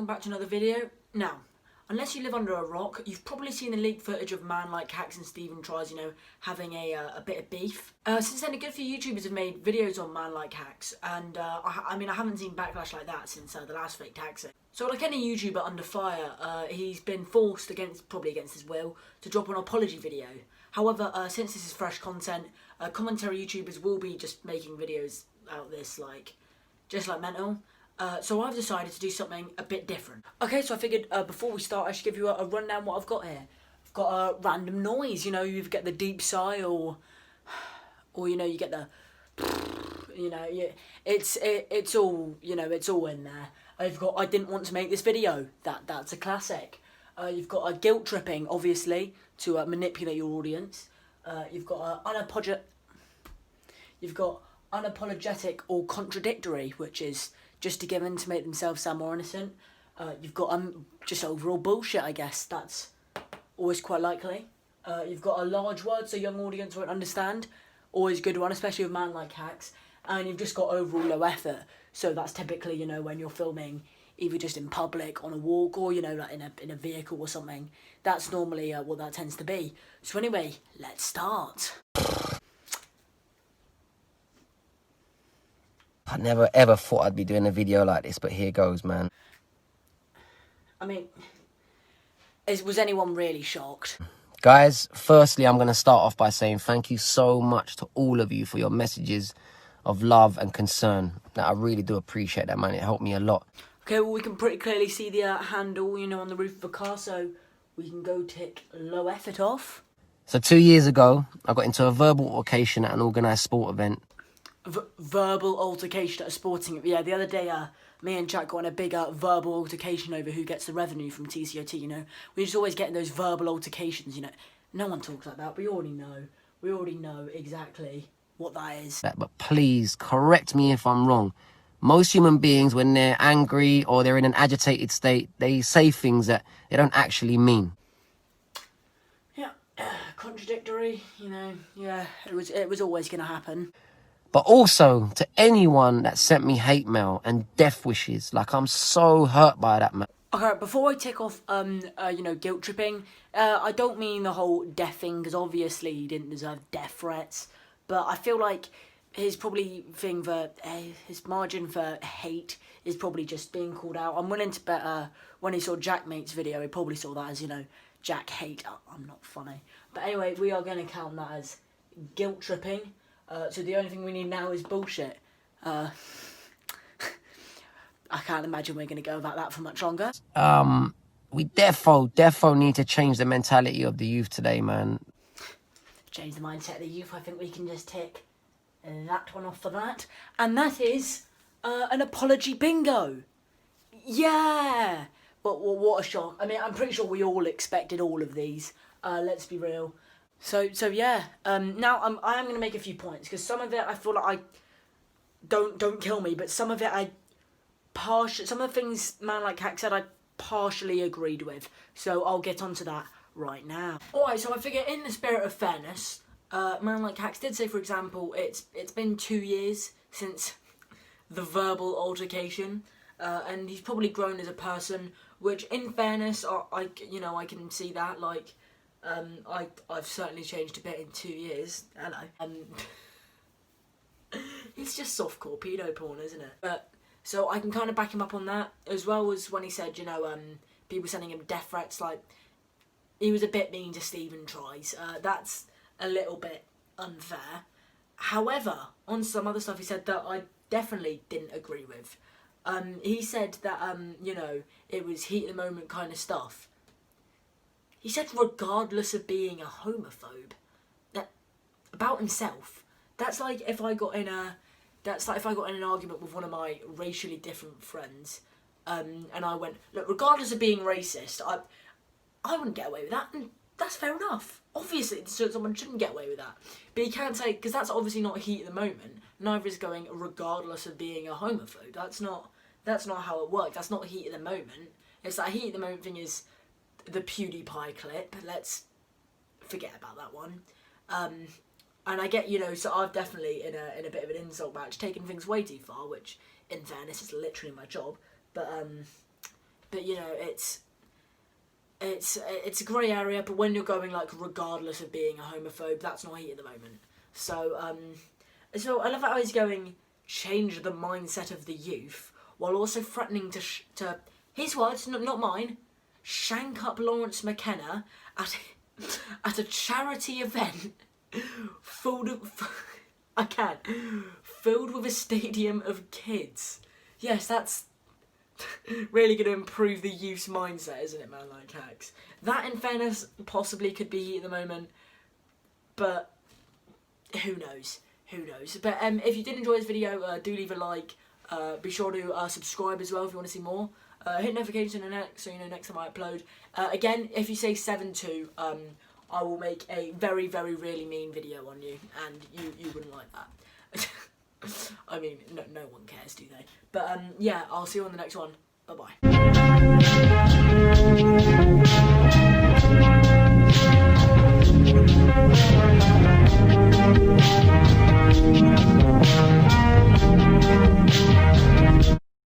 welcome back to another video. Now, unless you live under a rock, you've probably seen the leaked footage of ManLikeHaks and Stephen Tries, having a bit of beef. Since then, a good few YouTubers have made videos on ManLikeHaks, and I haven't seen backlash like that since the last fake taxing. So like any YouTuber under fire, he's been forced, probably against his will, to drop an apology video. However, since this is fresh content, commentary YouTubers will be just making videos out this, just like mental. So I've decided to do something a bit different. Okay, so I figured before we start I should give you a rundown what I've got here. I've got a random noise, you get the deep sigh or you get the, it's all, it's all in there. I've got I didn't want to make this video, that's a classic. You've got a guilt tripping, obviously, to manipulate your audience. You've got unapologetic or contradictory, which is just to give in to make themselves sound more innocent. You've got just overall bullshit, I guess. That's always quite likely. You've got a large word so young audience won't understand. Always a good one, especially with ManLikeHaks. And you've just got overall low effort. So that's typically, when you're filming either just in public, on a walk, or, like in a vehicle or something. That's normally what that tends to be. So anyway, let's start. I never ever thought I'd be doing a video like this, but here goes, man. I mean, was anyone really shocked? Guys, firstly, I'm going to start off by saying thank you so much to all of you for your messages of love and concern. Now, I really do appreciate that, man. It helped me a lot. Okay, well, we can pretty clearly see the handle, on the roof of a car, so we can go tick low effort off. So 2 years ago, I got into a verbal altercation at an organised sport event. Verbal altercation at a sporting event. Yeah, the other day, me and Jack got in a big verbal altercation over who gets the revenue from TCOT, We just always get in those verbal altercations, No one talks like that. We already know. We already know exactly what that is. But please, correct me if I'm wrong. Most human beings, when they're angry or they're in an agitated state, they say things that they don't actually mean. Yeah, contradictory, yeah, it was always going to happen. But also, to anyone that sent me hate mail and death wishes, I'm so hurt by that, man. Okay, before I tick off, guilt tripping, I don't mean the whole death thing, because obviously he didn't deserve death threats, but I feel like his his margin for hate is probably just being called out. I'm willing to bet when he saw Jack Mate's video, he probably saw that as, Jack hate. Oh, I'm not funny. But anyway, we are going to count that as guilt tripping. So the only thing we need now is bullshit. I can't imagine we're going to go about that for much longer. We defo need to change the mentality of the youth today, man. Change the mindset of the youth. I think we can just tick that one off for that. And that is an apology bingo. Yeah! But what a shock. I mean, I'm pretty sure we all expected all of these. Let's be real. So yeah. Now I am going to make a few points, because some of it I feel like don't kill me, but some of it some of the things ManLikeHaks said I partially agreed with. So I'll get onto that right now. Alright, so I figure in the spirit of fairness, ManLikeHaks did say, for example, it's been 2 years since the verbal altercation, and he's probably grown as a person, which in fairness, I can see that, I've certainly changed a bit in 2 years. Hello. It's just softcore pedo porn, isn't it? So I can kind of back him up on that, as well as when he said, people sending him death threats, he was a bit mean to Stephen Tries. That's a little bit unfair. However, on some other stuff he said that I definitely didn't agree with. He said that, it was heat of the moment kind of stuff. He said regardless of being a homophobe, that about himself. That's like if I got in an argument with one of my racially different friends, and I went, look, regardless of being racist, I wouldn't get away with that, and that's fair enough. Obviously, someone shouldn't get away with that. But you can't say, because that's obviously not heat of the moment. Neither is going regardless of being a homophobe. That's not how it works. That's not heat of the moment. It's that heat of the moment thing is the PewDiePie clip. Let's forget about that one. And I get, so I've definitely, in a bit of an insult match, taken things way too far, which, in fairness, is literally my job. But but you know, it's a grey area. But when you're going like regardless of being a homophobe, that's not he at the moment. So I love how he's going change the mindset of the youth while also threatening to his words, not mine, shank up Lawrence McKenna at a charity event filled with a stadium of kids. Yes, that's really going to improve the youth's mindset, isn't it, ManLikeHaks? That, in fairness, possibly could be he at the moment, but who knows? Who knows? But if you did enjoy this video, do leave a like. Be sure to subscribe as well if you want to see more. Hit notifications on the next, so you know next time I upload. Again, if you say 7-2, I will make a very, very, really mean video on you, and you wouldn't like that. I mean, no one cares, do they? But yeah, I'll see you on the next one. Bye bye.